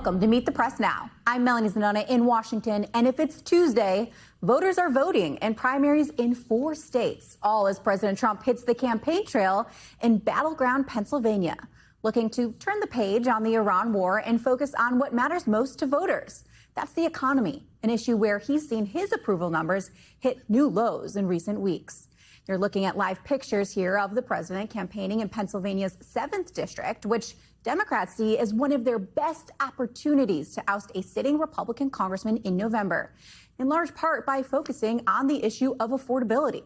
welcome to Meet the Press Now. I'm Melanie Zanona in Washington, and if it's Tuesday, voters are voting in primaries in 4 states, all as President Trump hits the campaign trail in battleground Pennsylvania, looking to turn the page on the Iran war and focus on what matters most to voters. That's the economy, an issue where he's seen his approval numbers hit new lows in recent weeks. You're looking at live pictures here of the president campaigning in Pennsylvania's 7th district, which Democrats see as one of their best opportunities to oust a sitting Republican congressman in November, in large part by focusing on the issue of affordability.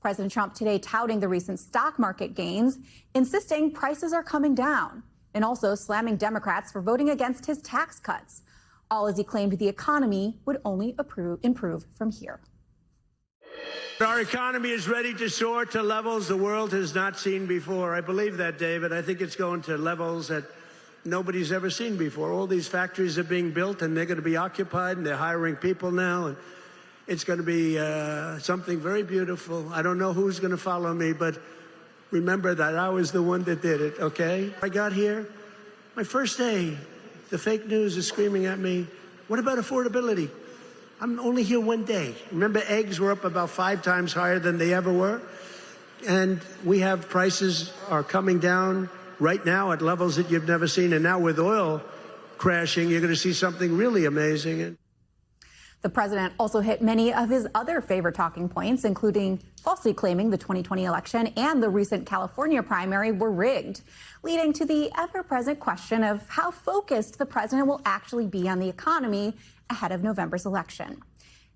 President Trump today touting the recent stock market gains, insisting prices are coming down, and also slamming Democrats for voting against his tax cuts, all as he claimed the economy would only improve from here. Our economy is ready to soar to levels the world has not seen before. I believe that, David. I think it's going to levels that nobody's ever seen before. All these factories are being built, and they're going to be occupied, and they're hiring people now. And it's going to be something very beautiful. I don't know who's going to follow me, but remember that I was the one that did it, okay? I got here, my first day, the fake news is screaming at me, what about affordability? I'm only here one day. Remember, eggs were up about 5 times higher than they ever were. And we have prices are coming down right now at levels that you've never seen. And now with oil crashing, you're going to see something really amazing. The president also hit many of his other favorite talking points, including falsely claiming the 2020 election and the recent California primary were rigged, leading to the ever-present question of how focused the president will actually be on the economy ahead of November's election.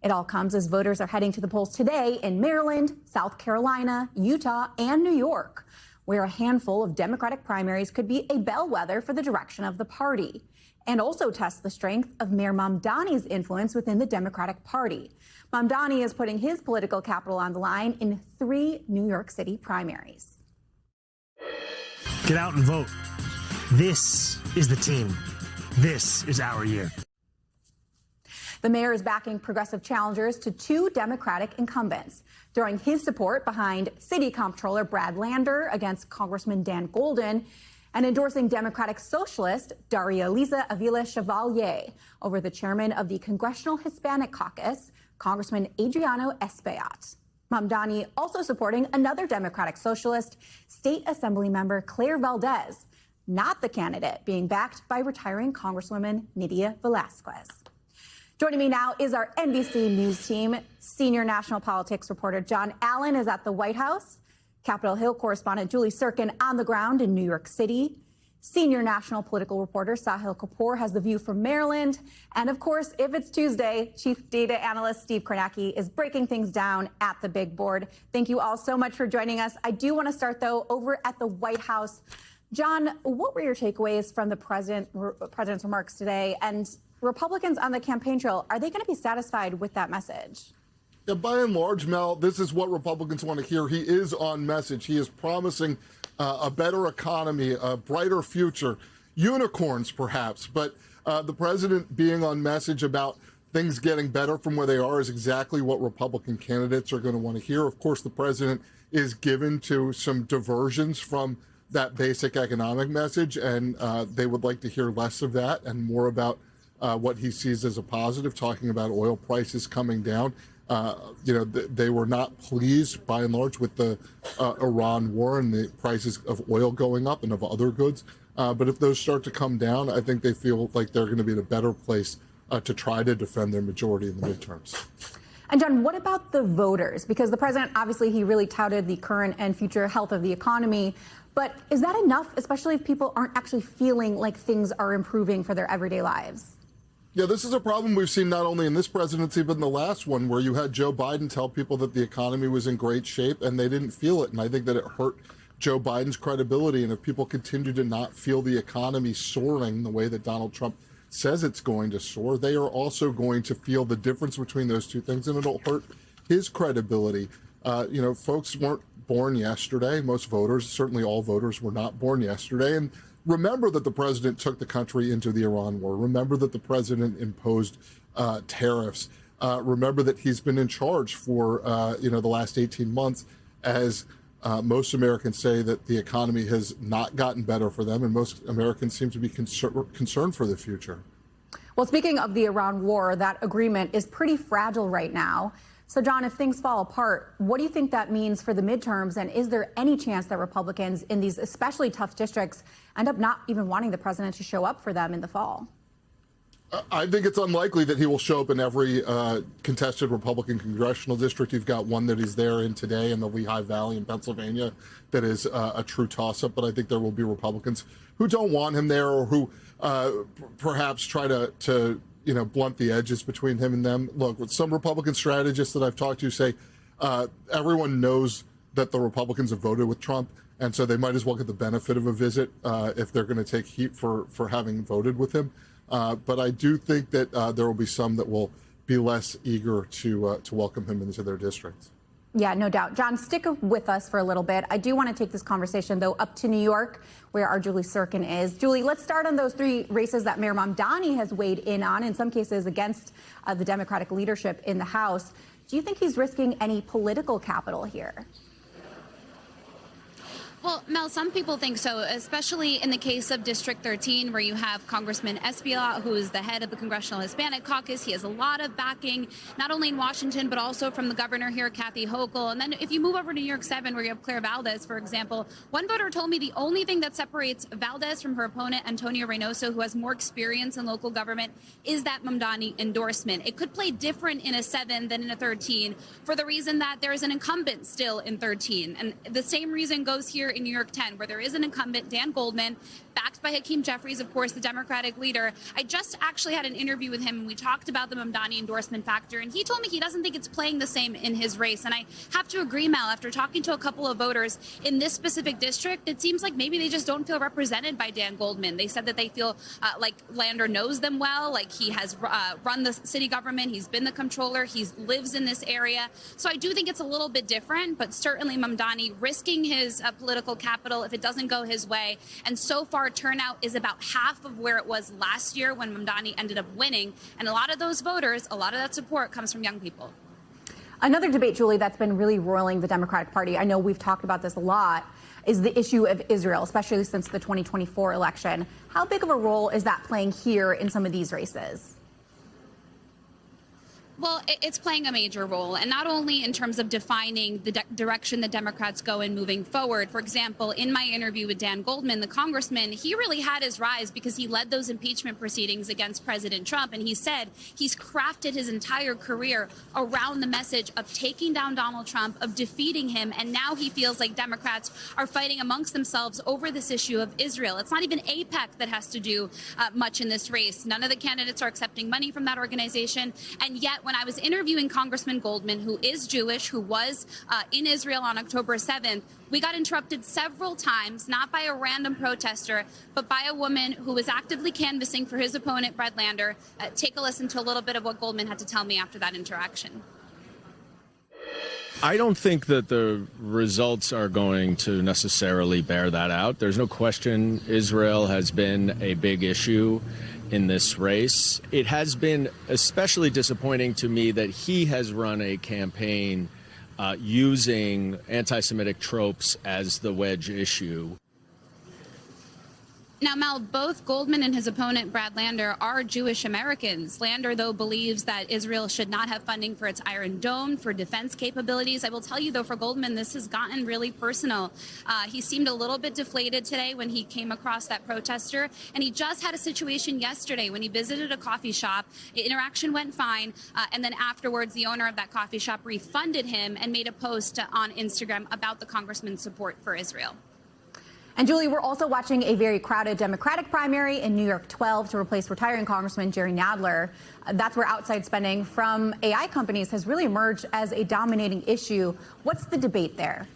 It all comes as voters are heading to the polls today in Maryland, South Carolina, Utah, and New York, where a handful of Democratic primaries could be a bellwether for the direction of the party, and also test the strength of Mayor Mamdani's influence within the Democratic Party. Mamdani is putting his political capital on the line in 3 New York City primaries. Get out and vote. This is the team. This is our year. The mayor is backing progressive challengers to 2 Democratic incumbents, throwing his support behind City Comptroller Brad Lander against Congressman Dan Golden, and endorsing Democratic Socialist Daria Lisa Avila Chevalier over the chairman of the Congressional Hispanic Caucus, Congressman Adriano Espaillat. Mamdani also supporting another Democratic Socialist, State Assembly member Claire Valdez, not the candidate being backed by retiring Congresswoman Nydia Velázquez. Joining me now is our NBC News team. Senior national politics reporter John Allen is at the White House. Capitol Hill correspondent Julie Sirkin on the ground in New York City. Senior national political reporter Sahil Kapoor has the view from Maryland. And of course, if it's Tuesday, chief data analyst Steve Kornacki is breaking things down at the big board. Thank you all so much for joining us. I do want to start, though, over at the White House. John, what were your takeaways from the president's remarks today? And Republicans on the campaign trail, are they going to be satisfied with that message? Yeah, by and large, Mel, this is what Republicans want to hear. He is on message. He is promising a better economy, a brighter future, unicorns perhaps. But the president being on message about things getting better from where they are is exactly what Republican candidates are going to want to hear. Of course, the president is given to some diversions from that basic economic message, and they would like to hear less of that and more about what he sees as a positive, talking about oil prices coming down. They were not pleased, by and large, with the Iran war and the prices of oil going up and of other goods. But if those start to come down, I think they feel like they're going to be in a better place to try to defend their majority in the midterms. And John, what about the voters? Because the president, obviously, he really touted the current and future health of the economy. But is that enough, especially if people aren't actually feeling like things are improving for their everyday lives? Yeah, this is a problem we've seen not only in this presidency, but in the last one, where you had Joe Biden tell people that the economy was in great shape and they didn't feel it. And I think that it hurt Joe Biden's credibility. And if people continue to not feel the economy soaring the way that Donald Trump says it's going to soar, they are also going to feel the difference between those two things, and it'll hurt his credibility. Folks weren't born yesterday. Most voters, certainly all voters, were not born yesterday. And remember that the president took the country into the Iran war. Remember that the president imposed tariffs. Remember that he's been in charge for the last 18 months as Most Americans say that the economy has not gotten better for them, and most Americans seem to be concerned for the future. Well, speaking of the Iran war, that agreement is pretty fragile right now. So, John, if things fall apart, what do you think that means for the midterms? And is there any chance that Republicans in these especially tough districts end up not even wanting the president to show up for them in the fall? I think it's unlikely that he will show up in every contested Republican congressional district. You've got one that he's there in today in the Lehigh Valley in Pennsylvania that is a true toss-up. But I think there will be Republicans who don't want him there, or who perhaps try to blunt the edges between him and them. Look, with some Republican strategists that I've talked to say everyone knows that the Republicans have voted with Trump, and so they might as well get the benefit of a visit if they're going to take heat for having voted with him. But I do think that there will be some that will be less eager to welcome him into their districts. Yeah, no doubt. John, stick with us for a little bit. I do want to take this conversation, though, up to New York, where our Julie Sirkin is. Julie, let's start on those three races that Mayor Mamdani has weighed in on, in some cases against the Democratic leadership in the House. Do you think he's risking any political capital here? Well, Mel, some people think so, especially in the case of District 13, where you have Congressman Espillat, who is the head of the Congressional Hispanic Caucus. He has a lot of backing, not only in Washington, but also from the governor here, Kathy Hochul. And then if you move over to New York 7, where you have Claire Valdez, for example, one voter told me the only thing that separates Valdez from her opponent, Antonio Reynoso, who has more experience in local government, is that Mamdani endorsement. It could play different in a 7 than in a 13 for the reason that there is an incumbent still in 13. And the same reason goes here in New York 10, where there is an incumbent, Dan Goldman, backed by Hakeem Jeffries, of course, the Democratic leader. I just actually had an interview with him, and we talked about the Mamdani endorsement factor, and he told me he doesn't think it's playing the same in his race. And I have to agree, Mel, after talking to a couple of voters in this specific district, it seems like maybe they just don't feel represented by Dan Goldman. They said that they feel like Lander knows them well, like he has run the city government, he's been the comptroller, he lives in this area. So I do think it's a little bit different, but certainly Mamdani risking his political capital if it doesn't go his way. And so far, turnout is about half of where it was last year when Mamdani ended up winning. And a lot of those voters, a lot of that support comes from young people. Another debate, Julie, that's been really roiling the Democratic Party, I know we've talked about this a lot, is the issue of Israel, especially since the 2024 election. How big of a role is that playing here in some of these races? Well, it's playing a major role, and not only in terms of defining the direction the Democrats go in moving forward. For example, in my interview with Dan Goldman, the congressman, he really had his rise because he led those impeachment proceedings against President Trump. And he said he's crafted his entire career around the message of taking down Donald Trump, of defeating him. And now he feels like Democrats are fighting amongst themselves over this issue of Israel. It's not even AIPAC that has to do much in this race. None of the candidates are accepting money from that organization. And yet, when I was interviewing Congressman Goldman, who is Jewish, who was in Israel on October 7th, we got interrupted several times, not by a random protester, but by a woman who was actively canvassing for his opponent, Brad Lander. Take a listen to a little bit of what Goldman had to tell me after that interaction. I don't think that the results are going to necessarily bear that out. There's no question Israel has been a big issue in this race. It has been especially disappointing to me that he has run a campaign using anti-Semitic tropes as the wedge issue. Now, Mel, both Goldman and his opponent, Brad Lander, are Jewish Americans. Lander, though, believes that Israel should not have funding for its Iron Dome, for defense capabilities. I will tell you, though, for Goldman, this has gotten really personal. He seemed a little bit deflated today when he came across that protester. And he just had a situation yesterday when he visited a coffee shop. Interaction went fine. And then afterwards, the owner of that coffee shop refunded him and made a post on Instagram about the congressman's support for Israel. And Julie, we're also watching a very crowded Democratic primary in New York 12 to replace retiring Congressman Jerry Nadler. That's where outside spending from AI companies has really emerged as a dominating issue. What's the debate there?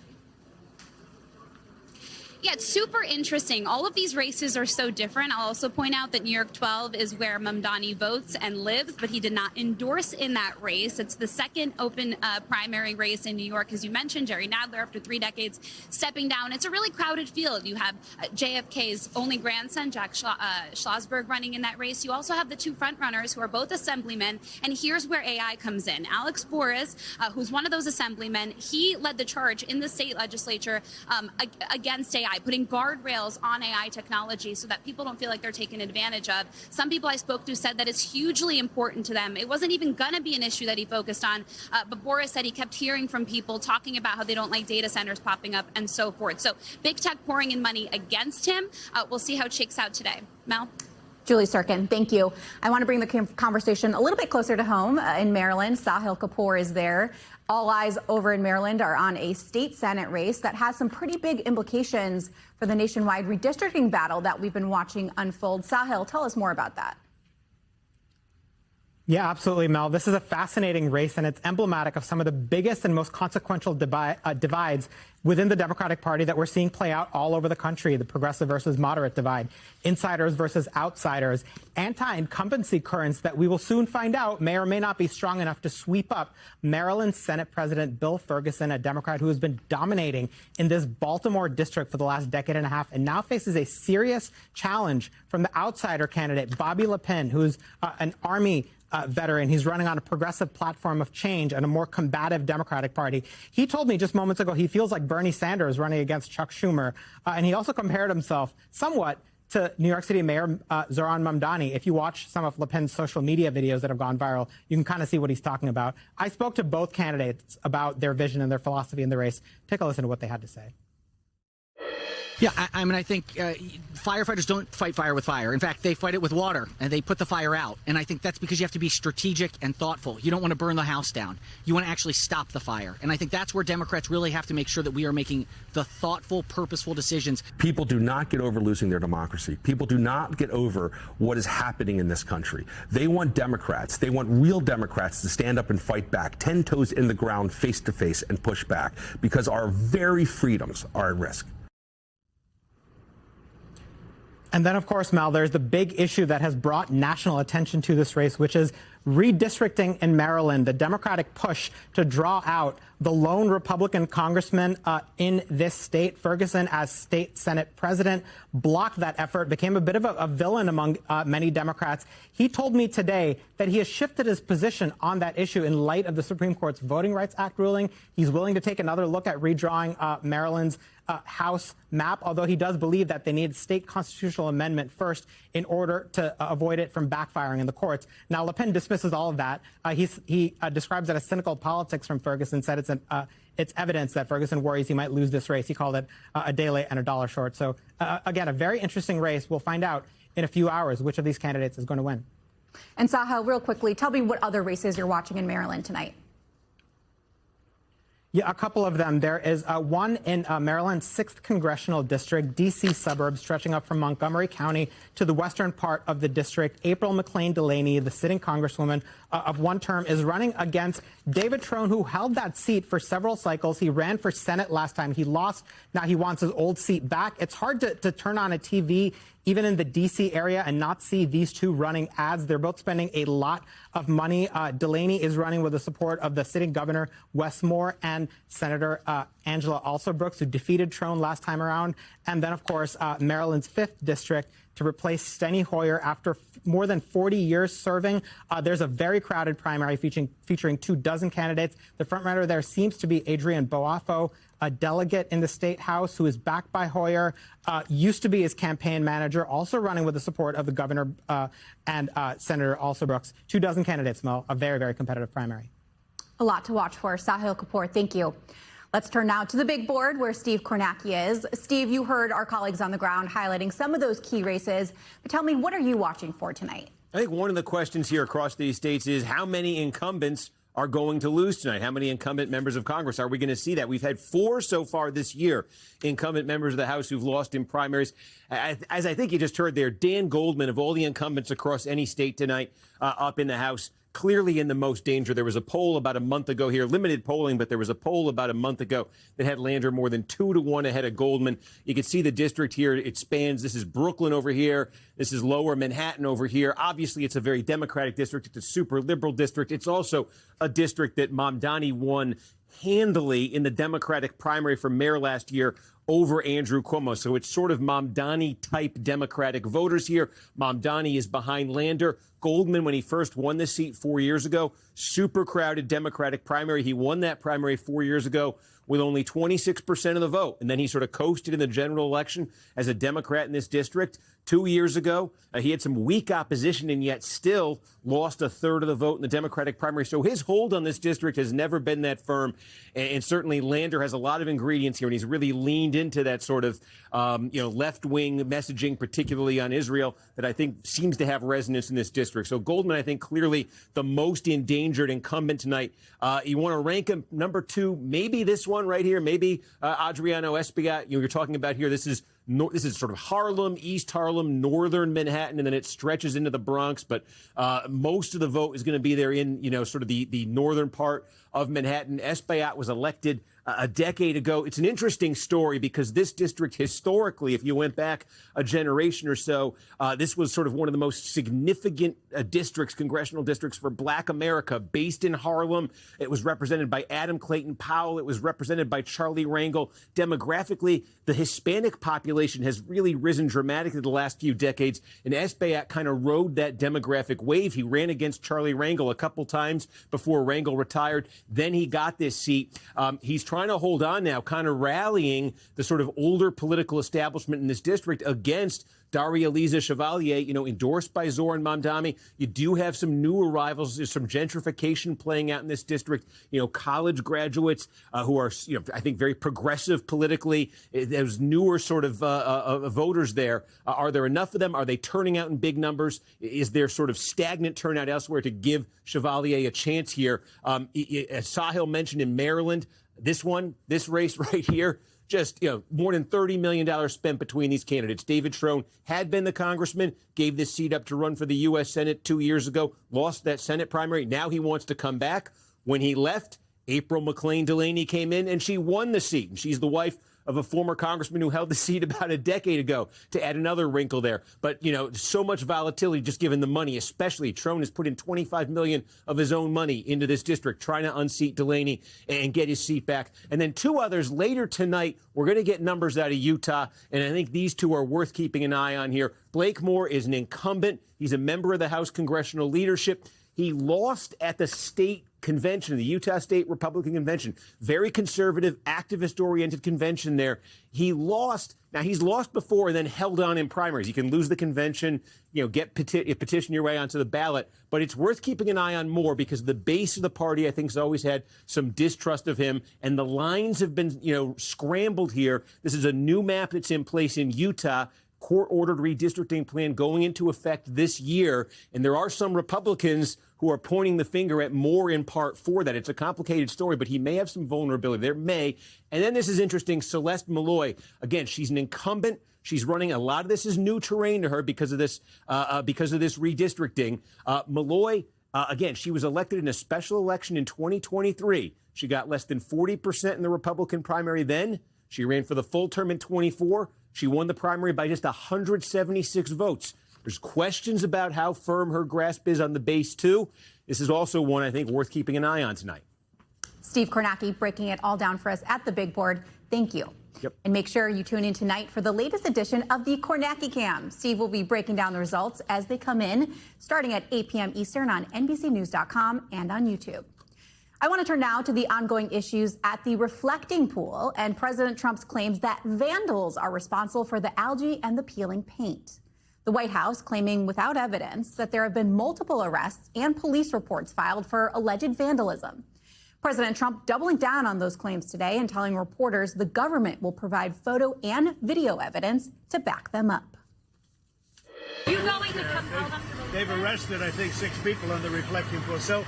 Yeah, it's super interesting. All of these races are so different. I'll also point out that New York 12 is where Mamdani votes and lives, but he did not endorse in that race. It's the second open primary race in New York, as you mentioned. Jerry Nadler, after 3 decades, stepping down. It's a really crowded field. You have JFK's only grandson, Jack Schlossberg, running in that race. You also have the 2 frontrunners who are both assemblymen. And here's where AI comes in. Alex Boris, who's one of those assemblymen, he led the charge in the state legislature against AI, putting guardrails on AI technology so that people don't feel like they're taken advantage of. Some people I spoke to said that it's hugely important to them. It wasn't even going to be an issue that he focused on, but Boris said he kept hearing from people talking about how they don't like data centers popping up and so forth. So big tech pouring in money against him. We'll see how it shakes out today. Mel? Julie Sirkin, thank you. I want to bring the conversation a little bit closer to home. In Maryland, Sahil Kapoor is there. All eyes over in Maryland are on a state Senate race that has some pretty big implications for the nationwide redistricting battle that we've been watching unfold. Sahil, tell us more about that. Yeah, absolutely, Mel. This is a fascinating race, and it's emblematic of some of the biggest and most consequential divides within the Democratic Party that we're seeing play out all over the country, the progressive versus moderate divide, insiders versus outsiders, anti-incumbency currents that we will soon find out may or may not be strong enough to sweep up Maryland Senate President Bill Ferguson, a Democrat who has been dominating in this Baltimore district for the last decade and a half and now faces a serious challenge from the outsider candidate, Bobby Le Pen, who's an Army veteran. He's running on a progressive platform of change and a more combative Democratic Party. He told me just moments ago he feels like Bernie Sanders running against Chuck Schumer. And he also compared himself somewhat to New York City Mayor Zohran Mamdani. If you watch some of Le Pen's social media videos that have gone viral, you can kind of see what he's talking about. I spoke to both candidates about their vision and their philosophy in the race. Take a listen to what they had to say. Yeah, I mean, I think firefighters don't fight fire with fire. In fact, they fight it with water, and they put the fire out. And I think that's because you have to be strategic and thoughtful. You don't want to burn the house down. You want to actually stop the fire. And I think that's where Democrats really have to make sure that we are making the thoughtful, purposeful decisions. People do not get over losing their democracy. People do not get over what is happening in this country. They want Democrats. They want real Democrats to stand up and fight back, 10 toes in the ground, face to face, and push back, because our very freedoms are at risk. And then, of course, Mel, there's the big issue that has brought national attention to this race, which is redistricting in Maryland, the Democratic push to draw out the lone Republican congressman in this state. Ferguson, as state Senate president, blocked that effort, became a bit of a villain among many Democrats. He told me today that he has shifted his position on that issue in light of the Supreme Court's Voting Rights Act ruling. He's willing to take another look at redrawing Maryland's House map, although he does believe that they need state constitutional amendment first in order to avoid it from backfiring in the courts. Now, Le Pen dismisses all of that. He describes it as cynical politics from Ferguson, said it's evidence that Ferguson worries he might lose this race. He called it a day late and a dollar short. So, again, a very interesting race. We'll find out in a few hours which of these candidates is going to win. And Sahil, real quickly, tell me what other races you're watching in Maryland tonight. Yeah, a couple of them. There is one in Maryland's 6th Congressional District, D.C. suburb, stretching up from Montgomery County to the western part of the district. April McLean Delaney, the sitting congresswoman of one term, is running against David Trone, who held that seat for several cycles. He ran for Senate last time. He lost. Now he wants his old seat back. It's hard to turn on a TV, even in the D.C. area, and not see these two running ads. They're both spending a lot of money. Delaney is running with the support of the sitting governor, Wes Moore, and Senator Angela Alsobrooks, who defeated Trone last time around. And then, of course, Maryland's 5th district to replace Steny Hoyer after more than 40 years serving. There's a very crowded primary featuring 24 candidates. The frontrunner there seems to be Adrian Boafo, a delegate in the state house who is backed by Hoyer, used to be his campaign manager, also running with the support of the governor and Senator Alsobrooks. 24 candidates, Mel, a very, very competitive primary. A lot to watch for. Sahil Kapoor, thank you. Let's turn now to the big board where Steve Kornacki is. Steve, you heard our colleagues on the ground highlighting some of those key races. But tell me, what are you watching for tonight? I think one of the questions here across these states is how many incumbents are going to lose tonight? How many incumbent members of Congress are we going to see that? We've had 4 so far this year, incumbent members of the House who've lost in primaries. As I think you just heard there, Dan Goldman, of all the incumbents across any state tonight up in the House, clearly in the most danger. There was a poll about a month ago here, limited polling, but there was a poll about a month ago that had Lander more than 2-1 ahead of Goldman. You can see the district here. It spans. This is Brooklyn over here. This is lower Manhattan over here. Obviously, it's a very Democratic district. It's a super liberal district. It's also a district that Mamdani won handily in the Democratic primary for mayor last year over Andrew Cuomo. So it's sort of Mamdani-type Democratic voters here. Mamdani is behind Lander. Goldman, when he first won the seat 4 years ago, super crowded Democratic primary. He won that primary 4 years ago with only 26% of the vote. And then he sort of coasted in the general election as a Democrat in this district. 2 years ago, he had some weak opposition and yet still lost a third of the vote in the Democratic primary. So his hold on this district has never been that firm. And certainly Lander has a lot of ingredients here, and he's really leaned into that sort of, left-wing messaging, particularly on Israel, that I think seems to have resonance in this district. So Goldman, I think, clearly the most endangered incumbent tonight. You want to rank him number 2, maybe this one right here, maybe Adriano Espaillat. You're talking about here, this is sort of Harlem, East Harlem, northern Manhattan, and then it stretches into the Bronx. But most of the vote is going to be there in, sort of the northern part of Manhattan. Espaillat was elected a decade ago. It's an interesting story because this district historically, if you went back a generation or so, this was sort of one of the most significant districts, congressional districts for Black America, based in Harlem. It was represented by Adam Clayton Powell. It was represented by Charlie Rangel. Demographically, the Hispanic population has really risen dramatically the last few decades, and Espaillat kind of rode that demographic wave. He ran against Charlie Rangel a couple times before Rangel retired. Then he got this seat. He's trying to hold on now, kind of rallying the sort of older political establishment in this district against Daria Eliza Chevalier, endorsed by Zoran Mamdani. You do have some new arrivals. There's some gentrification playing out in this district. College graduates who are, I think, very progressive politically. Those newer sort of voters there. Are there enough of them? Are they turning out in big numbers? Is there sort of stagnant turnout elsewhere to give Chevalier a chance here? As Sahil mentioned in Maryland, this race right here, just, more than $30 million spent between these candidates. David Trone had been the congressman, gave this seat up to run for the U.S. Senate 2 years ago, lost that Senate primary. Now he wants to come back. When he left, April McLean Delaney came in and she won the seat. And she's the wife of a former congressman who held the seat about a decade ago, to add another wrinkle there. But, so much volatility just given the money, especially Trone has put in $25 million of his own money into this district, trying to unseat Delaney and get his seat back. And then 2 others later tonight. We're going to get numbers out of Utah, and I think these 2 are worth keeping an eye on here. Blake Moore is an incumbent. He's a member of the House Congressional Leadership. He lost at the state convention, the Utah State Republican Convention. Very conservative, activist-oriented convention there. He lost. Now, he's lost before and then held on in primaries. You can lose the convention, petition your way onto the ballot. But it's worth keeping an eye on Moore because the base of the party, I think, has always had some distrust of him. And the lines have been, scrambled here. This is a new map that's in place in Utah. Court-ordered redistricting plan going into effect this year. And there are some Republicans who are pointing the finger at Moore in part for that. It's a complicated story, but he may have some vulnerability. There may. And then this is interesting. Celeste Malloy, again, she's an incumbent. She's running. A lot of this is new terrain to her because of this redistricting. Malloy, again, she was elected in a special election in 2023. She got less than 40% in the Republican primary then. She ran for the full term in 24. She won the primary by just 176 votes. There's questions about how firm her grasp is on the base, too. This is also one, I think, worth keeping an eye on tonight. Steve Kornacki breaking it all down for us at the big board. Thank you. Yep. And make sure you tune in tonight for the latest edition of the Kornacki Cam. Steve will be breaking down the results as they come in, starting at 8 p.m. Eastern on NBCNews.com and on YouTube. I want to turn now to the ongoing issues at the reflecting pool and President Trump's claims that vandals are responsible for the algae and the peeling paint. The White House claiming without evidence that there have been multiple arrests and police reports filed for alleged vandalism. President Trump doubling down on those claims today and telling reporters the government will provide photo and video evidence to back them up. They've arrested, I think, 6 people on the reflecting pool. So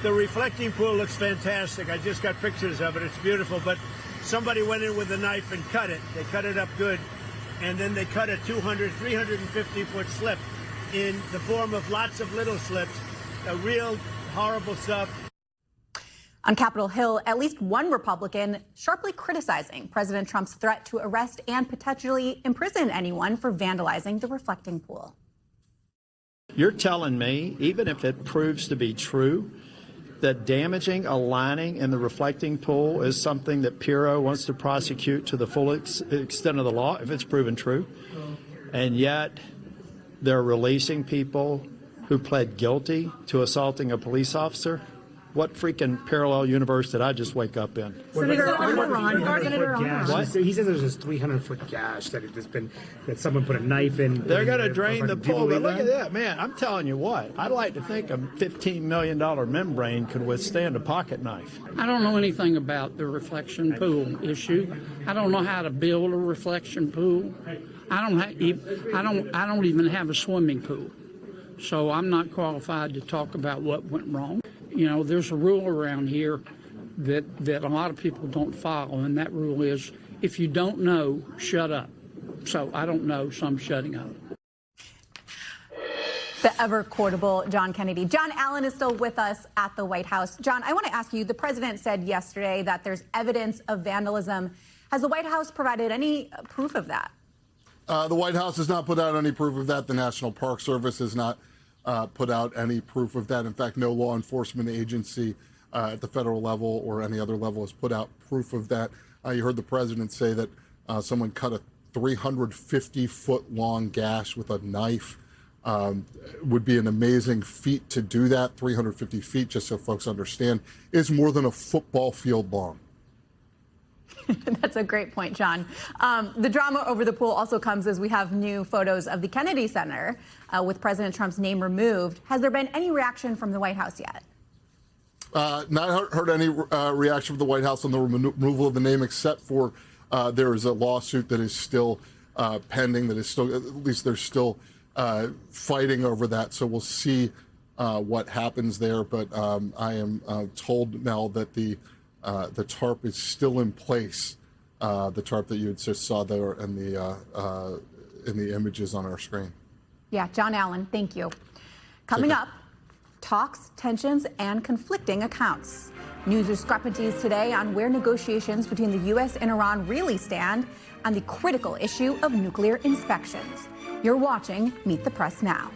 the reflecting pool looks fantastic. I just got pictures of it. It's beautiful. But somebody went in with a knife and cut it. They cut it up good. And then they cut a 350-foot slip in the form of lots of little slips. real horrible stuff. On Capitol Hill, at least one Republican sharply criticizing President Trump's threat to arrest and potentially imprison anyone for vandalizing the reflecting pool. You're telling me, even if it proves to be true, that damaging a lining in the reflecting pool is something that Puro wants to prosecute to the full extent of the law, if it's proven true, and yet they're releasing people who pled guilty to assaulting a police officer? What freaking parallel universe did I just wake up in? Senator What? He says there's this 300-foot gash that someone put a knife in. They're going to drain the pool, but look at that, man. I'm telling you what. I'd like to think a $15 million membrane could withstand a pocket knife. I don't know anything about the reflection pool issue. I don't know how to build a reflection pool. I don't even have a swimming pool, so I'm not qualified to talk about what went wrong. You know, there's a rule around here that a lot of people don't follow, and that rule is if you don't know, shut up. So I don't know, so I'm shutting up. The ever-quotable John Kennedy. John Allen is still with us at the White House. John, I want to ask you, the president said yesterday that there's evidence of vandalism. Has the White House provided any proof of that? The White House has not put out any proof of that. The National Park Service has not put out any proof of that. In fact, no law enforcement agency at the federal level or any other level has put out proof of that. You heard the president say that someone cut a 350-foot long gash with a knife. Would be an amazing feat to do that. 350 feet, just so folks understand, is more than a football field long. That's a great point, John. The drama over the pool also comes as we have new photos of the Kennedy Center with President Trump's name removed. Has there been any reaction from the White House yet? Not heard any reaction from the White House on the removal of the name, except for there is a lawsuit that is still pending, that is still, at least they're still fighting over that. So we'll see what happens there. But I am told, Mel, that the tarp is still in place, the tarp that you just saw there in the images on our screen. Yeah, John Allen, thank you. Coming up, talks, tensions, and conflicting accounts. News discrepancies today on where negotiations between the U.S. and Iran really stand on the critical issue of nuclear inspections. You're watching Meet the Press Now.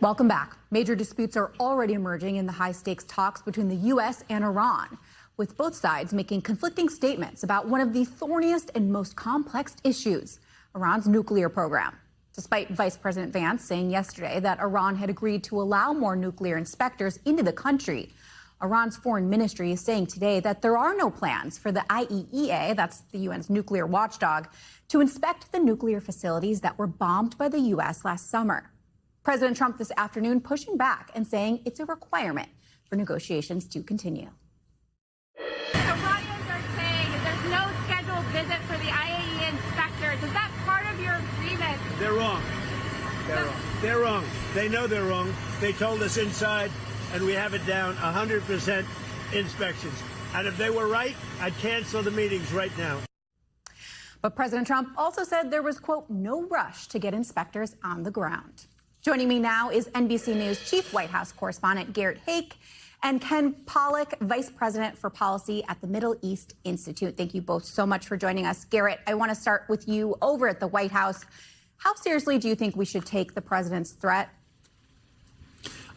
Welcome back. Major disputes are already emerging in the high-stakes talks between the U.S. and Iran, with both sides making conflicting statements about one of the thorniest and most complex issues, Iran's nuclear program. Despite Vice President Vance saying yesterday that Iran had agreed to allow more nuclear inspectors into the country, Iran's foreign ministry is saying today that there are no plans for the IAEA, that's the UN's nuclear watchdog, to inspect the nuclear facilities that were bombed by the U.S. last summer. President Trump this afternoon pushing back and saying it's a requirement for negotiations to continue. Iranians are saying there's no scheduled visit for the IAEA inspectors. Is that part of your agreement? They're wrong. They're wrong. They know they're wrong. They told us inside, and we have it down, 100% inspections. And if they were right, I'd cancel the meetings right now. But President Trump also said there was, quote, no rush to get inspectors on the ground. Joining me now is NBC News Chief White House Correspondent Garrett Haake and Ken Pollack, Vice President for Policy at the Middle East Institute. Thank you both so much for joining us. Garrett, I want to start with you over at the White House. How seriously do you think we should take the president's threat?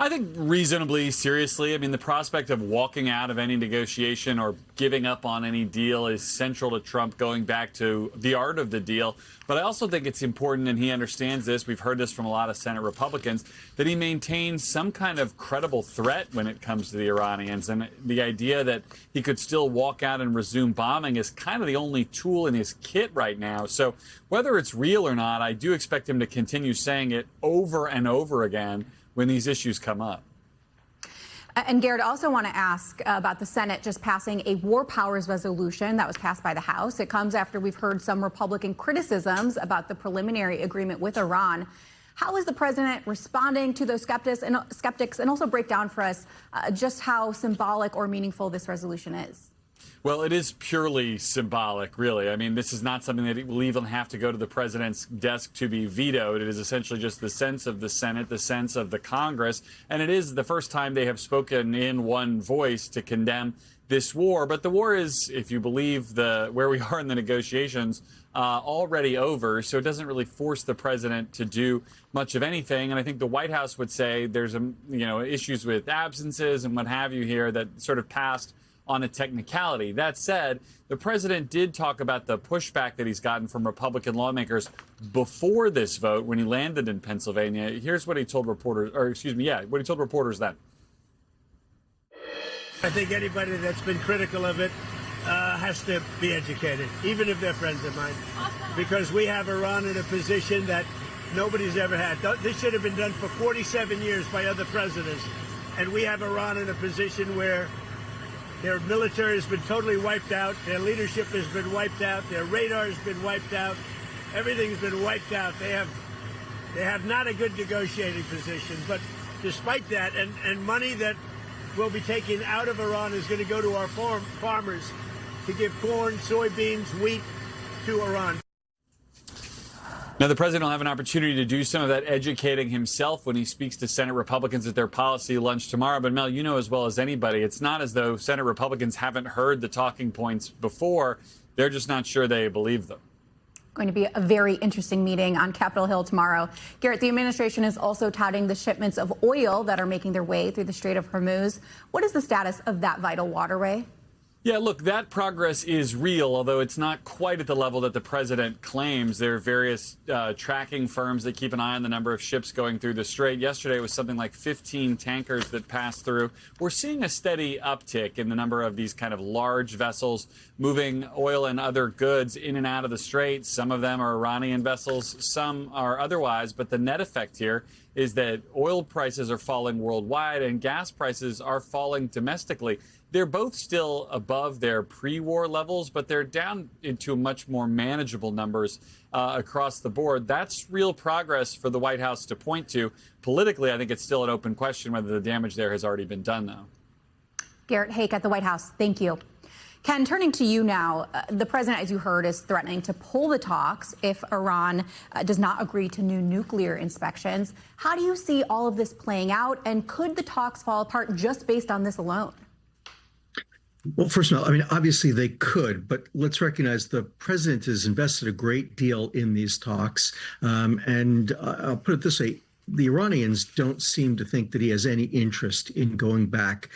I think reasonably seriously. I mean, the prospect of walking out of any negotiation or giving up on any deal is central to Trump going back to the art of the deal. But I also think it's important, and he understands this, we've heard this from a lot of Senate Republicans, that he maintains some kind of credible threat when it comes to the Iranians. And the idea that he could still walk out and resume bombing is kind of the only tool in his kit right now. So whether it's real or not, I do expect him to continue saying it over and over again when these issues come up. And Garrett, I also want to ask about the Senate just passing a war powers resolution that was passed by the House. It comes after we've heard some Republican criticisms about the preliminary agreement with Iran. How is the president responding to those skeptics, and also break down for us just how symbolic or meaningful this resolution is? Well, it is purely symbolic, really. I mean, this is not something that will even have to go to the president's desk to be vetoed. It is essentially just the sense of the Senate, the sense of the Congress, and it is the first time they have spoken in one voice to condemn this war. But the war is, if you believe where we are in the negotiations, already over, so it doesn't really force the president to do much of anything. And I think the White House would say there's issues with absences and what have you here that sort of passed on a technicality. That said, the president did talk about the pushback that he's gotten from Republican lawmakers before this vote when he landed in Pennsylvania. Here's what he told reporters, what he told reporters then. I think anybody that's been critical of it has to be educated, even if they're friends of mine, because we have Iran in a position that nobody's ever had. This should have been done for 47 years by other presidents, and we have Iran in a position where their military has been totally wiped out. Their leadership has been wiped out. Their radar has been wiped out. Everything's been wiped out. They have not a good negotiating position. But despite that, and money that will be taken out of Iran is going to go to our farmers to give corn, soybeans, wheat to Iran. Now, the president will have an opportunity to do some of that educating himself when he speaks to Senate Republicans at their policy lunch tomorrow. But, Mel, you know as well as anybody, it's not as though Senate Republicans haven't heard the talking points before. They're just not sure they believe them. Going to be a very interesting meeting on Capitol Hill tomorrow. Garrett, the administration is also touting the shipments of oil that are making their way through the Strait of Hormuz. What is the status of that vital waterway? Yeah, look, that progress is real, although it's not quite at the level that the president claims. There are various tracking firms that keep an eye on the number of ships going through the strait. Yesterday, it was something like 15 tankers that passed through. We're seeing a steady uptick in the number of these kind of large vessels moving oil and other goods in and out of the strait. Some of them are Iranian vessels, some are otherwise. But the net effect here is that oil prices are falling worldwide and gas prices are falling domestically. They're both still above their pre-war levels, but they're down into much more manageable numbers across the board. That's real progress for the White House to point to. Politically, I think it's still an open question whether the damage there has already been done, though. Garrett Haake at the White House, thank you. Ken, turning to you now, the president, as you heard, is threatening to pull the talks if Iran does not agree to new nuclear inspections. How do you see all of this playing out, and could the talks fall apart just based on this alone? Well, first of all, I mean, obviously they could, but let's recognize the president has invested a great deal in these talks. And I'll put it this way. The Iranians don't seem to think that he has any interest in going back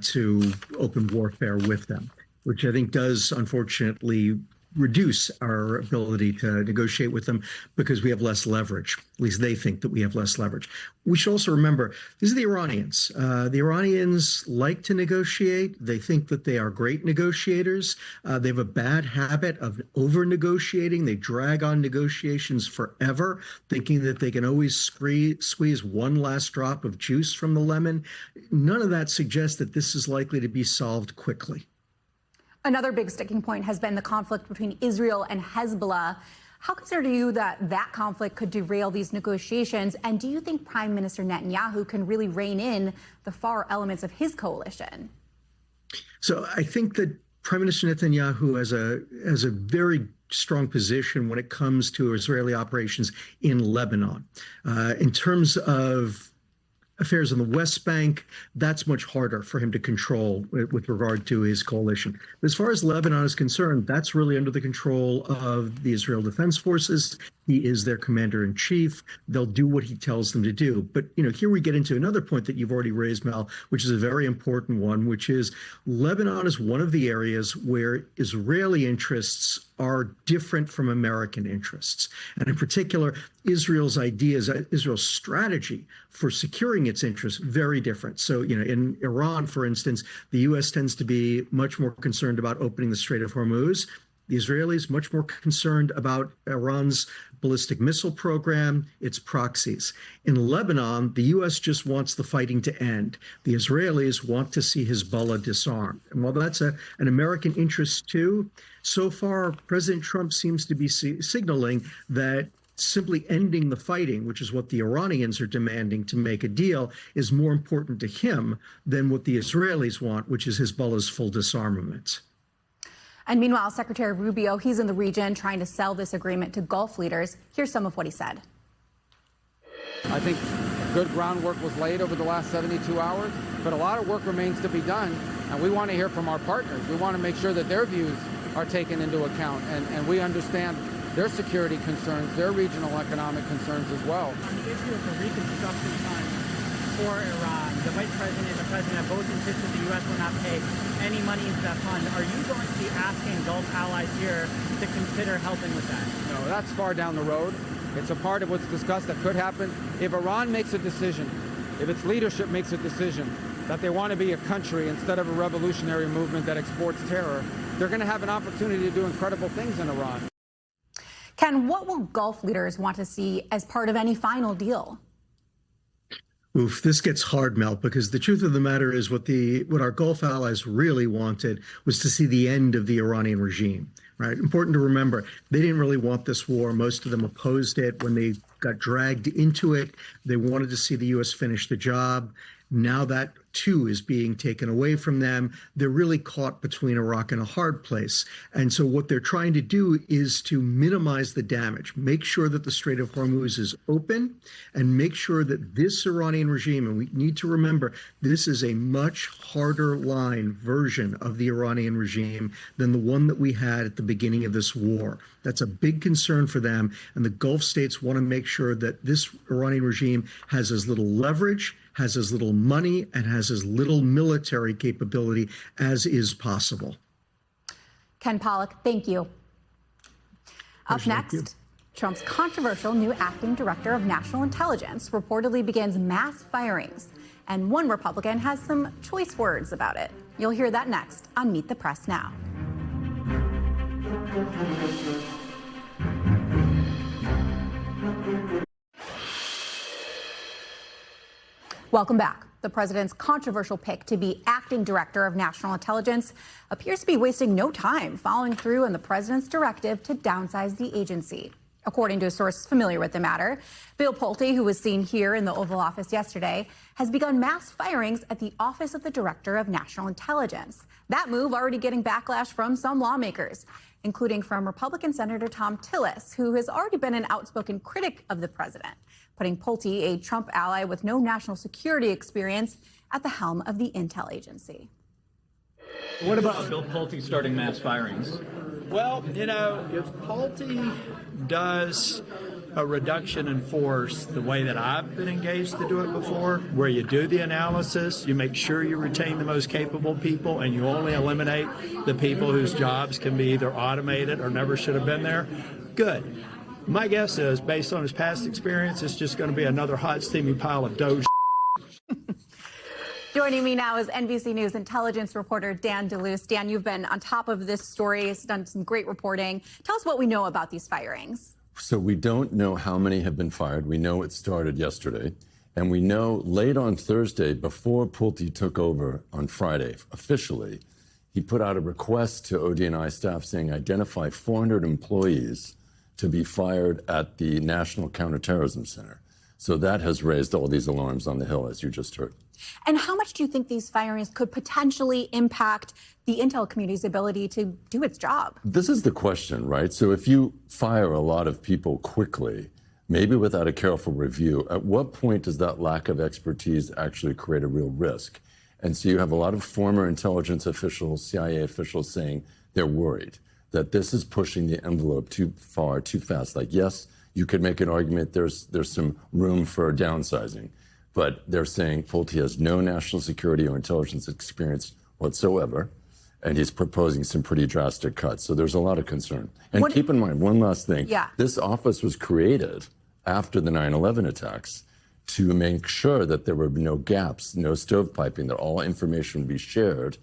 to open warfare with them, which I think does, unfortunately, reduce our ability to negotiate with them because we have less leverage. At least they think that we have less leverage. We should also remember, these are the Iranians. The Iranians like to negotiate. They think that they are great negotiators. They have a bad habit of over-negotiating. They drag on negotiations forever, thinking that they can always squeeze one last drop of juice from the lemon. None of that suggests that this is likely to be solved quickly. Another big sticking point has been the conflict between Israel and Hezbollah. How concerned are you that that conflict could derail these negotiations? And do you think Prime Minister Netanyahu can really rein in the far elements of his coalition? So I think that Prime Minister Netanyahu has a very strong position when it comes to Israeli operations in Lebanon. In terms of affairs on the West Bank, that's much harder for him to control with regard to his coalition. As far as Lebanon is concerned, that's really under the control of the Israel Defense Forces. He is their commander-in-chief. They'll do what he tells them to do. But, here we get into another point that you've already raised, Mel, which is a very important one, which is Lebanon is one of the areas where Israeli interests are different from American interests. And in particular, Israel's ideas, Israel's strategy for securing its interests, very different. So, in Iran, for instance, the U.S. tends to be much more concerned about opening the Strait of Hormuz. The Israelis much more concerned about Iran's ballistic missile program, its proxies. In Lebanon, the U.S. just wants the fighting to end. The Israelis want to see Hezbollah disarmed. And while that's an American interest too, so far President Trump seems to be signaling that simply ending the fighting, which is what the Iranians are demanding to make a deal, is more important to him than what the Israelis want, which is Hezbollah's full disarmament. And meanwhile, Secretary Rubio, he's in the region trying to sell this agreement to Gulf leaders. Here's some of what he said. I think good groundwork was laid over the last 72 hours, but a lot of work remains to be done, and we want to hear from our partners. We want to make sure that their views are taken into account, and we understand their security concerns, their regional economic concerns as well. On the issue of the reconstruction fund for Iran, the Vice President and the President both insisted the U.S. will not pay any money into that fund. Are you going to be asking Gulf allies here to consider helping with that? No, that's far down the road. It's a part of what's discussed that could happen. If Iran makes a decision, if its leadership makes a decision that they want to be a country instead of a revolutionary movement that exports terror, they're going to have an opportunity to do incredible things in Iran. Ken, what will Gulf leaders want to see as part of any final deal? Oof, this gets hard, Mel, because the truth of the matter is what our Gulf allies really wanted was to see the end of the Iranian regime, right? Important to remember, they didn't really want this war. Most of them opposed it when they got dragged into it. They wanted to see the U.S. finish the job. Now that, too, is being taken away from them. They're really caught between a rock and a hard place. And so what they're trying to do is to minimize the damage, make sure that the Strait of Hormuz is open, and make sure that this Iranian regime, and we need to remember, this is a much harder line version of the Iranian regime than the one that we had at the beginning of this war. That's a big concern for them. And the Gulf states want to make sure that this Iranian regime has as little leverage, has as little money, and has as little military capability as is possible. Ken Pollack, thank you. Up next, Trump's controversial new acting director of national intelligence reportedly begins mass firings, and one Republican has some choice words about it. You'll hear that next on Meet the Press Now. Welcome back. The president's controversial pick to be acting director of national intelligence appears to be wasting no time following through on the president's directive to downsize the agency. According to a source familiar with the matter, Bill Pulte, who was seen here in the Oval Office yesterday, has begun mass firings at the Office of the Director of National Intelligence. That move already getting backlash from some lawmakers, including from Republican Senator Tom Tillis, who has already been an outspoken critic of the president, putting Pulte, a Trump ally with no national security experience, at the helm of the intel agency. What about Bill Pulte starting mass firings? Well, you know, if Pulte does a reduction in force the way that I've been engaged to do it before, where you do the analysis, you make sure you retain the most capable people, and you only eliminate the people whose jobs can be either automated or never should have been there, good. My guess is, based on his past experience, it's just going to be another hot, steamy pile of dough. Joining me now is NBC News intelligence reporter Dan DeLuce. Dan, you've been on top of this story, has done some great reporting. Tell us what we know about these firings. So we don't know how many have been fired. We know it started yesterday. And we know late on Thursday, before Pulte took over on Friday, officially, he put out a request to ODNI staff saying identify 400 employees to be fired at the National Counterterrorism Center. So that has raised all these alarms on the Hill, as you just heard. And how much do you think these firings could potentially impact the intel community's ability to do its job? This is the question, right? So if you fire a lot of people quickly, maybe without a careful review, at what point does that lack of expertise actually create a real risk? And so you have a lot of former intelligence officials, CIA officials saying they're worried that this is pushing the envelope too far, too fast. Like, yes, you could make an argument there's some room for downsizing, but they're saying Pulte has no national security or intelligence experience whatsoever, and he's proposing some pretty drastic cuts. So there's a lot of concern. And keep in mind, one last thing. Yeah. This office was created after the 9/11 attacks to make sure that there would be no gaps, no stovepiping, that all information would be shared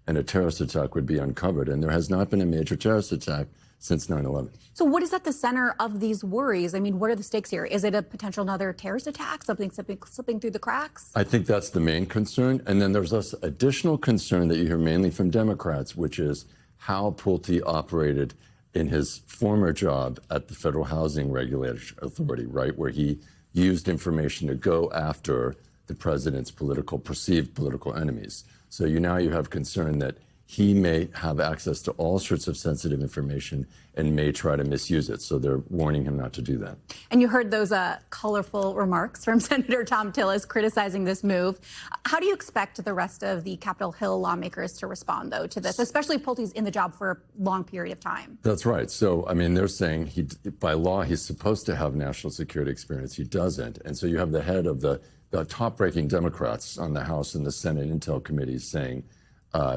and a terrorist attack would be uncovered. And there has not been a major terrorist attack since 9/11. So what is at the center of these worries? I mean, what are the stakes here? Is it a potential another terrorist attack, something slipping through the cracks? I think that's the main concern. And then there's this additional concern that you hear mainly from Democrats, which is how Pulte operated in his former job at the Federal Housing Regulatory Authority, right, where he used information to go after the president's perceived political enemies. So now you have concern that he may have access to all sorts of sensitive information and may try to misuse it. So they're warning him not to do that. And you heard those colorful remarks from Senator Tom Tillis criticizing this move. How do you expect the rest of the Capitol Hill lawmakers to respond, though, to this, especially if Pulte's in the job for a long period of time? That's right. So, I mean, they're saying by law, he's supposed to have national security experience. He doesn't. And so you have the head of the top-ranking Democrats on the House and the Senate Intel committees saying,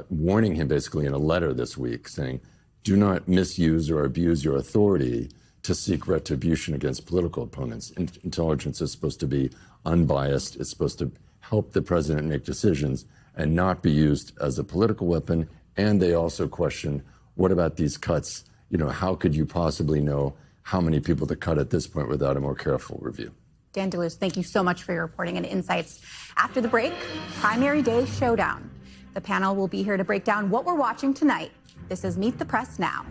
warning him basically in a letter this week saying, do not misuse or abuse your authority to seek retribution against political opponents. Intelligence is supposed to be unbiased. It's supposed to help the president make decisions and not be used as a political weapon. And they also question, what about these cuts? You know, how could you possibly know how many people to cut at this point without a more careful review? Dan DeLuz, thank you so much for your reporting and insights. After the break, Primary Day Showdown. The panel will be here to break down what we're watching tonight. This is Meet the Press Now.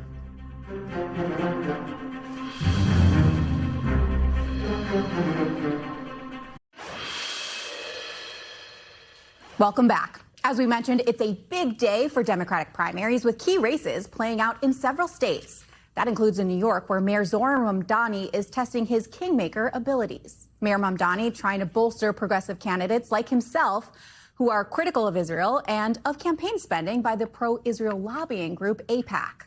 Welcome back. As we mentioned, it's a big day for Democratic primaries with key races playing out in several states. That includes in New York, where Mayor Zohran Mamdani is testing his kingmaker abilities. Mayor Mamdani trying to bolster progressive candidates like himself who are critical of Israel and of campaign spending by the pro-Israel lobbying group AIPAC.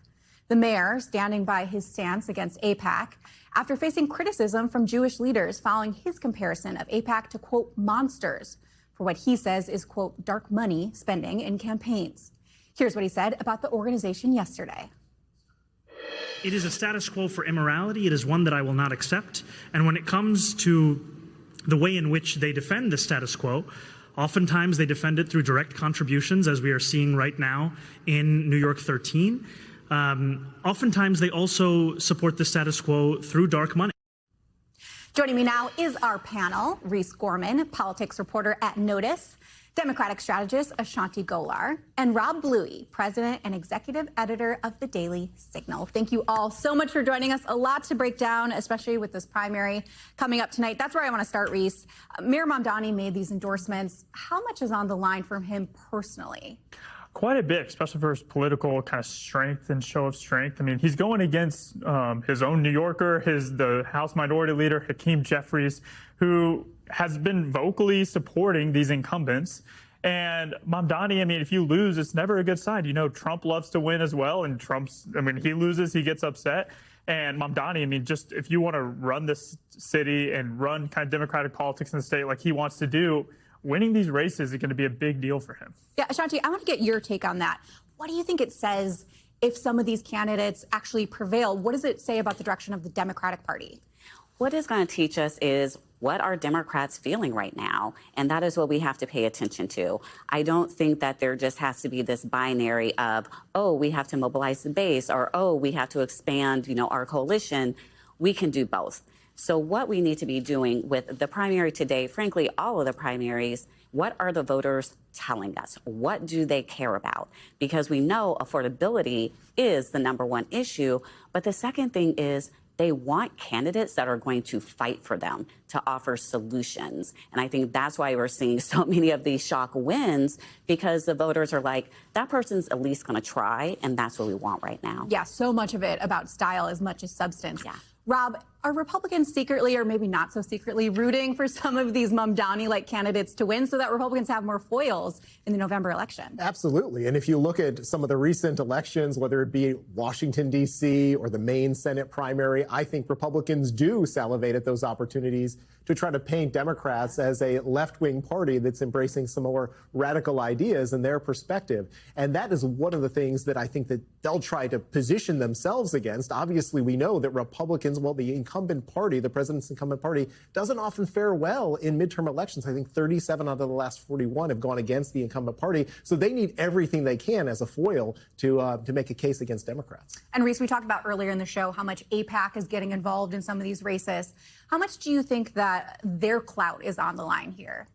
The mayor standing by his stance against AIPAC after facing criticism from Jewish leaders following his comparison of AIPAC to, quote, monsters for what he says is, quote, dark money spending in campaigns. Here's what he said about the organization yesterday. It is a status quo for immorality. It is one that I will not accept. And when it comes to the way in which they defend the status quo, oftentimes they defend it through direct contributions, as we are seeing right now in New York 13. Oftentimes they also support the status quo through dark money. Joining me now is our panel, Reese Gorman, politics reporter at Notice, Democratic strategist Ashanti Golar, and Rob Bluey, president and executive editor of the Daily Signal. Thank you all so much for joining us. A lot to break down, especially with this primary coming up tonight. That's where I want to start, Reese. Mayor Mamdani made these endorsements. How much is on the line from him personally? Quite a bit, especially for his political kind of strength and show of strength. I mean, he's going against his own New Yorker, the House Minority Leader, Hakeem Jeffries, who has been vocally supporting these incumbents. And Mamdani, I mean, if you lose, it's never a good sign. You know, Trump loves to win as well. And he loses, he gets upset. And Mamdani, I mean, just if you want to run this city and run kind of democratic politics in the state like he wants to do, winning these races is going to be a big deal for him. Yeah, Ashanti, I want to get your take on that. What do you think it says if some of these candidates actually prevail? What does it say about the direction of the Democratic Party? What it's going to teach us is what are Democrats feeling right now? And that is what we have to pay attention to. I don't think that there just has to be this binary of, oh, we have to mobilize the base, or, oh, we have to expand, our coalition. We can do both. So what we need to be doing with the primary today, frankly, all of the primaries, what are the voters telling us? What do they care about? Because we know affordability is the #1 issue. But the second thing is they want candidates that are going to fight for them, to offer solutions. And I think that's why we're seeing so many of these shock wins, because the voters are like, that person's at least going to try. And that's what we want right now. Yeah, so much of it about style as much as substance. Yeah. Rob, are Republicans secretly, or maybe not so secretly, rooting for some of these Mamdani-like candidates to win so that Republicans have more foils in the November election? Absolutely. And if you look at some of the recent elections, whether it be Washington, D.C. or the Maine Senate primary, I think Republicans do salivate at those opportunities to try to paint Democrats as a left-wing party that's embracing some more radical ideas in their perspective. And that is one of the things that I think that they'll try to position themselves against. Obviously, we know that Republicans, well, the incumbent party, the president's incumbent party, doesn't often fare well in midterm elections. I think 37 out of the last 41 have gone against the incumbent party. So they need everything they can as a foil to make a case against Democrats. And Reese, we talked about earlier in the show how much AIPAC is getting involved in some of these races. How much do you think that their clout is on the line here?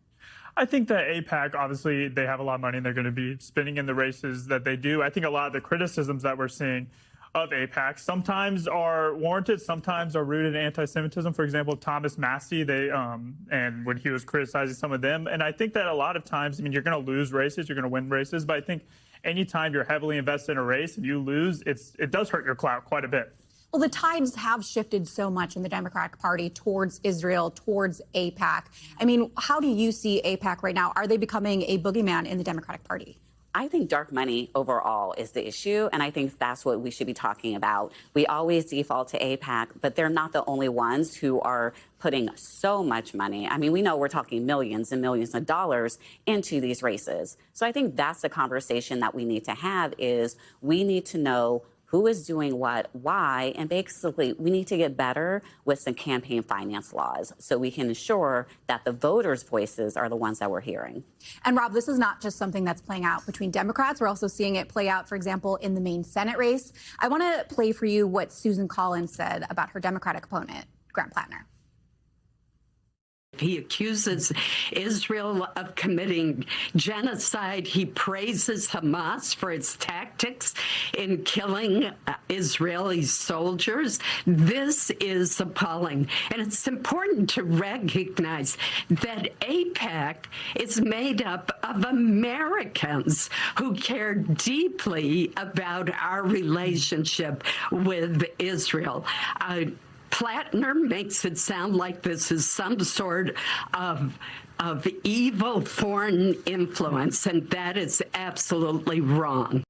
I think that AIPAC, obviously, they have a lot of money and they're going to be spending in the races that they do. I think a lot of the criticisms that we're seeing of AIPAC sometimes are warranted, sometimes are rooted in anti-Semitism. For example, Thomas Massey, and when he was criticizing some of them. And I think that a lot of times, I mean, you're going to lose races, you're going to win races, but I think anytime you're heavily invested in a race and you lose, it does hurt your clout quite a bit. Well, the tides have shifted so much in the Democratic Party towards Israel, towards AIPAC. I mean, how do you see AIPAC right now? Are they becoming a boogeyman in the Democratic Party? I think dark money overall is the issue, and I think that's what we should be talking about. We always default to AIPAC, but they're not the only ones who are putting so much money. I mean, we know we're talking millions and millions of dollars into these races. So I think that's the conversation that we need to have is we need to know who is doing what, why, and basically we need to get better with some campaign finance laws so we can ensure that the voters' voices are the ones that we're hearing. And Rob, this is not just something that's playing out between Democrats. We're also seeing it play out, for example, in the Maine Senate race. I want to play for you what Susan Collins said about her Democratic opponent, Graham Plattner. He accuses Israel of committing genocide. He praises Hamas for its tactics in killing Israeli soldiers. This is appalling. And it's important to recognize that AIPAC is made up of Americans who care deeply about our relationship with Israel. Plattner makes it sound like this is some sort of evil foreign influence, and that is absolutely wrong.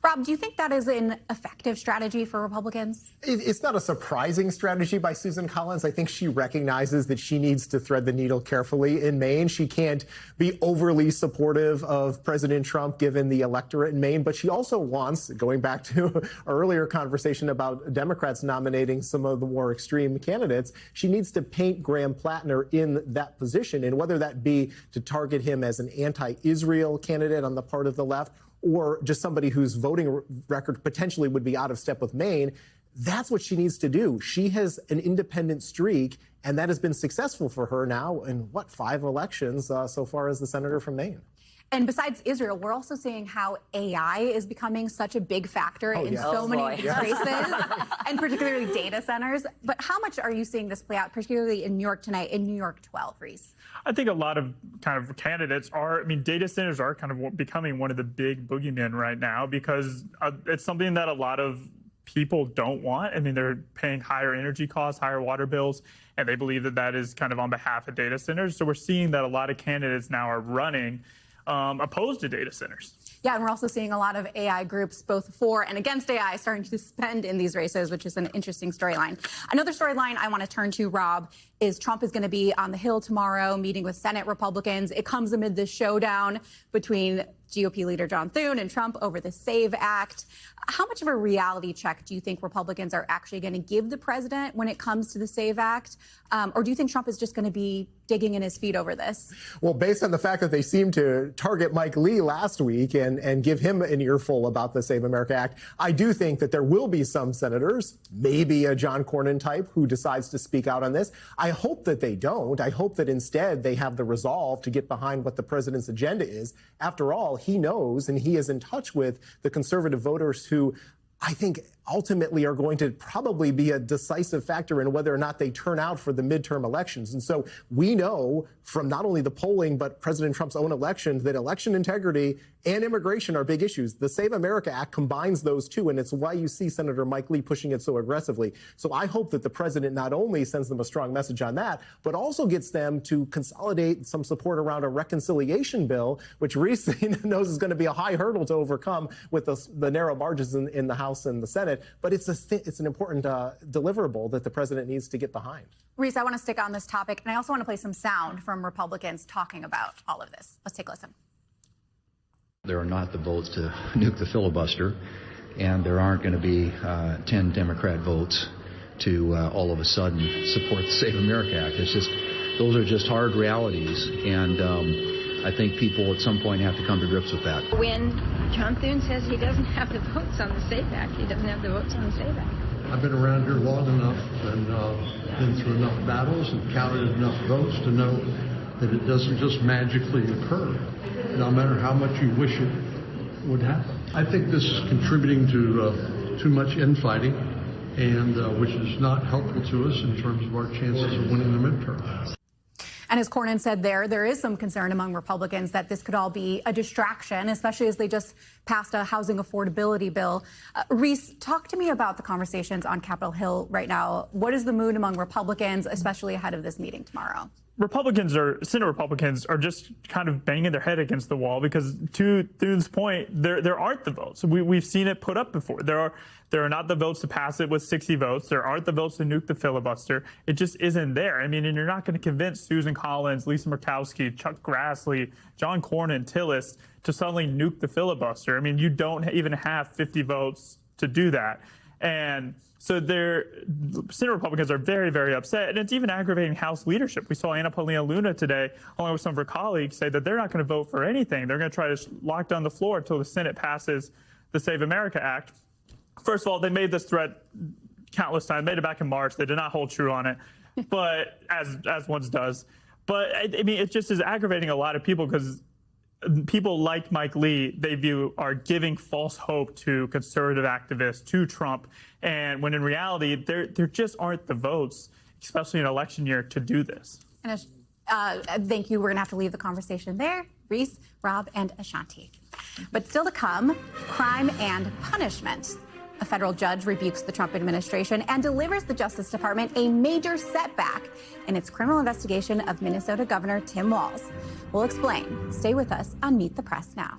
Rob, do you think that is an effective strategy for Republicans? It's not a surprising strategy by Susan Collins. I think she recognizes that she needs to thread the needle carefully in Maine. She can't be overly supportive of President Trump given the electorate in Maine, but she also wants, going back to our earlier conversation about Democrats nominating some of the more extreme candidates, she needs to paint Graham Plattner in that position, and whether that be to target him as an anti-Israel candidate on the part of the left or just somebody whose voting record potentially would be out of step with Maine, that's what she needs to do. She has an independent streak, and that has been successful for her now in, 5 elections so far as the senator from Maine. And besides Israel, we're also seeing how AI is becoming such a big factor in so many of these races, and particularly data centers. But how much are you seeing this play out, particularly in New York tonight, in New York 12, Reese? I think a lot of kind of candidates are, data centers are kind of becoming one of the big boogeymen right now because it's something that a lot of people don't want. They're paying higher energy costs, higher water bills, and they believe that that is kind of on behalf of data centers. So we're seeing that a lot of candidates now are running opposed to data centers. Yeah, and we're also seeing a lot of AI groups, both for and against AI, starting to spend in these races, which is an interesting storyline. Another storyline I want to turn to, Rob, is Trump is going to be on the Hill tomorrow meeting with Senate Republicans. It comes amid this showdown between GOP leader John Thune and Trump over the SAVE Act. How much of a reality check do you think Republicans are actually going to give the president when it comes to the SAVE Act? Or do you think Trump is just going to be digging in his feet over this? Well, based on the fact that they seemed to target Mike Lee last week and give him an earful about the Save America Act, I do think that there will be some senators, maybe a John Cornyn type, who decides to speak out on this. I hope that they don't. I hope that instead they have the resolve to get behind what the president's agenda is. After all, he knows and he is in touch with the conservative voters who I think ultimately are going to probably be a decisive factor in whether or not they turn out for the midterm elections. And so we know from not only the polling, but President Trump's own election, that election integrity and immigration are big issues. The Save America Act combines those two, and it's why you see Senator Mike Lee pushing it so aggressively. So I hope that the president not only sends them a strong message on that, but also gets them to consolidate some support around a reconciliation bill, which Reese knows is going to be a high hurdle to overcome with the narrow margins in the House and the Senate. But it's an important deliverable that the president needs to get behind. Reese, I want to stick on this topic, and I also want to play some sound from Republicans talking about all of this. Let's take a listen. There are not the votes to nuke the filibuster, and there aren't going to be 10 Democrat votes to all of a sudden support the Save America Act. Those are just hard realities, and I think people at some point have to come to grips with that. When John Thune says he doesn't have the votes on the SAVE Act, he doesn't have the votes on the SAVE Act. I've been around here long enough and been through enough battles and counted enough votes to know that it doesn't just magically occur, no matter how much you wish it would happen. I think this is contributing to too much infighting, and which is not helpful to us in terms of our chances of winning the midterm. And as Cornyn said there is some concern among Republicans that this could all be a distraction, especially as they just passed a housing affordability bill. Reese, talk to me about the conversations on Capitol Hill right now. What is the mood among Republicans, especially ahead of this meeting tomorrow? Senate Republicans are just kind of banging their head against the wall because, to Thune's point, there aren't the votes. We've seen it put up before. There are not the votes to pass it with 60 votes. There aren't the votes to nuke the filibuster. It just isn't there. I mean, and you're not going to convince Susan Collins, Lisa Murkowski, Chuck Grassley, John Cornyn, Tillis to suddenly nuke the filibuster. I mean, you don't even have 50 votes to do that. And so Senate Republicans are very, very upset, and it's even aggravating House leadership. We saw Anna Paulina Luna today, along with some of her colleagues, say that they're not going to vote for anything. They're going to try to lock down the floor until the Senate passes the Save America Act. First of all, they made this threat countless times. Made it back in March. They did not hold true on it, but as one does. But I mean, it just is aggravating a lot of people because people like Mike Lee, they view, are giving false hope to conservative activists, to Trump, and when in reality, there just aren't the votes, especially in an election year, to do this. And thank you. We're going to have to leave the conversation there. Reese, Rob, and Ashanti. But still to come, crime and punishment. A federal judge rebukes the Trump administration and delivers the Justice Department a major setback in its criminal investigation of Minnesota Governor Tim Walz. We'll explain. Stay with us on Meet the Press now.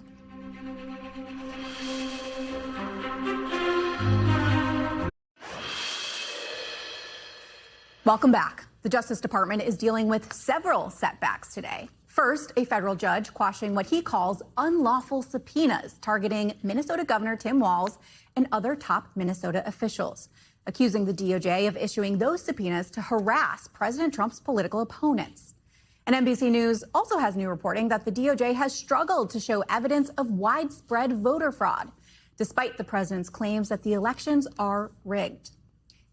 Welcome back. The Justice Department is dealing with several setbacks today. First, a federal judge quashing what he calls unlawful subpoenas targeting Minnesota Governor Tim Walz and other top Minnesota officials, accusing the DOJ of issuing those subpoenas to harass President Trump's political opponents. And NBC News also has new reporting that the DOJ has struggled to show evidence of widespread voter fraud, despite the president's claims that the elections are rigged.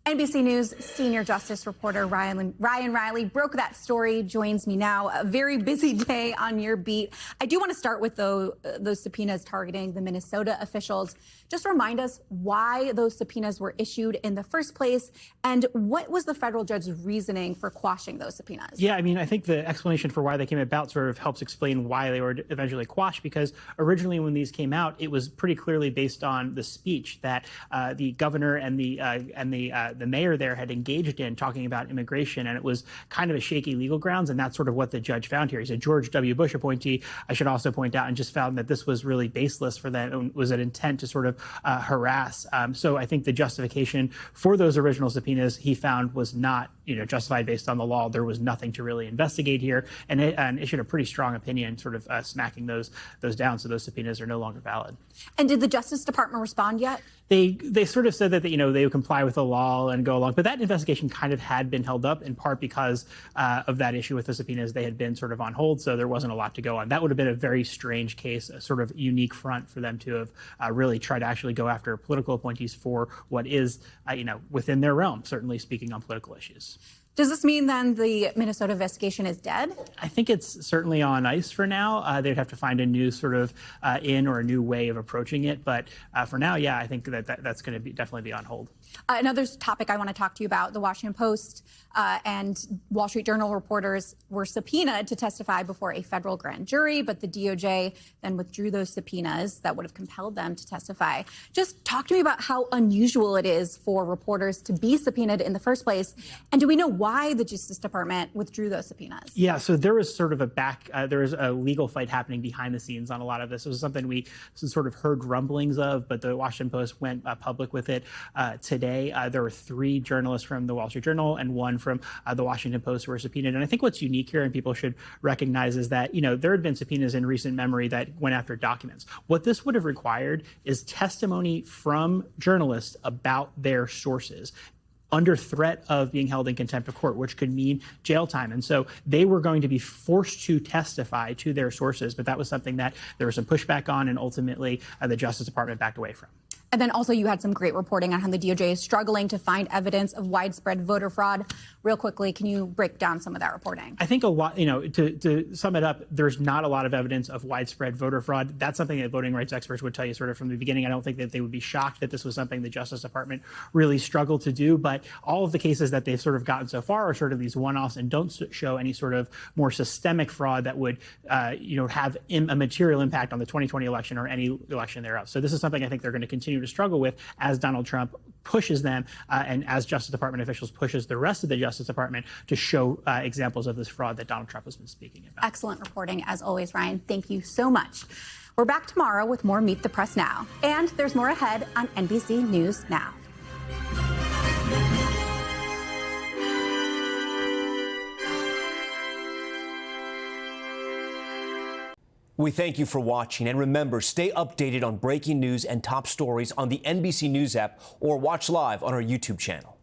NBC News senior justice reporter Ryan Riley broke that story, joins me now. A very busy day on your beat. I do want to start with those subpoenas targeting the Minnesota officials. Just remind us why those subpoenas were issued in the first place, and what was the federal judge's reasoning for quashing those subpoenas? Yeah, I mean, I think the explanation for why they came about sort of helps explain why they were eventually quashed, because originally when these came out, it was pretty clearly based on the speech that the governor and the mayor there had engaged in talking about immigration, and it was kind of a shaky legal grounds, and that's sort of what the judge found here. He's a George W. Bush appointee, I should also point out, and just found that this was really baseless for them. It was an intent to sort of harass. So I think the justification for those original subpoenas he found was not, justified based on the law. There was nothing to really investigate here, and issued a pretty strong opinion, sort of smacking those down. So those subpoenas are no longer valid. And did the Justice Department respond yet? They sort of said that they would comply with the law and go along, but that investigation kind of had been held up in part because of that issue with the subpoenas. They had been sort of on hold, so there wasn't a lot to go on. That would have been a very strange case, a sort of unique front for them to have really tried to actually go after political appointees for what is within their realm, certainly speaking on political issues. Does this mean then the Minnesota investigation is dead? I think it's certainly on ice for now. They'd have to find a new sort of or a new way of approaching it. But for now, yeah, I think that's going to definitely be on hold. Another topic I want to talk to you about, the Washington Post and Wall Street Journal reporters were subpoenaed to testify before a federal grand jury, but the DOJ then withdrew those subpoenas that would have compelled them to testify. Just talk to me about how unusual it is for reporters to be subpoenaed in the first place. And do we know why the Justice Department withdrew those subpoenas? Yeah, so there was sort of there was a legal fight happening behind the scenes on a lot of this. It was something we sort of heard rumblings of, but the Washington Post went public with it today. There were 3 journalists from the Wall Street Journal and 1 from the Washington Post who were subpoenaed. And I think what's unique here, and people should recognize, is that, there had been subpoenas in recent memory that went after documents. What this would have required is testimony from journalists about their sources under threat of being held in contempt of court, which could mean jail time. And so they were going to be forced to testify to their sources. But that was something that there was some pushback on, and ultimately the Justice Department backed away from. And then also you had some great reporting on how the DOJ is struggling to find evidence of widespread voter fraud. Real quickly, can you break down some of that reporting? I think a lot, to sum it up, there's not a lot of evidence of widespread voter fraud. That's something that voting rights experts would tell you sort of from the beginning. I don't think that they would be shocked that this was something the Justice Department really struggled to do. But all of the cases that they've sort of gotten so far are sort of these one-offs and don't show any sort of more systemic fraud that would, have a material impact on the 2020 election or any election thereof. So this is something I think they're going to continue to struggle with as Donald Trump pushes them and as Justice Department officials pushes the rest of the Justice Department to show examples of this fraud that Donald Trump has been speaking about. Excellent reporting, as always, Ryan. Thank you so much. We're back tomorrow with more Meet the Press Now. And there's more ahead on NBC News Now. We thank you for watching, and remember, stay updated on breaking news and top stories on the NBC News app or watch live on our YouTube channel.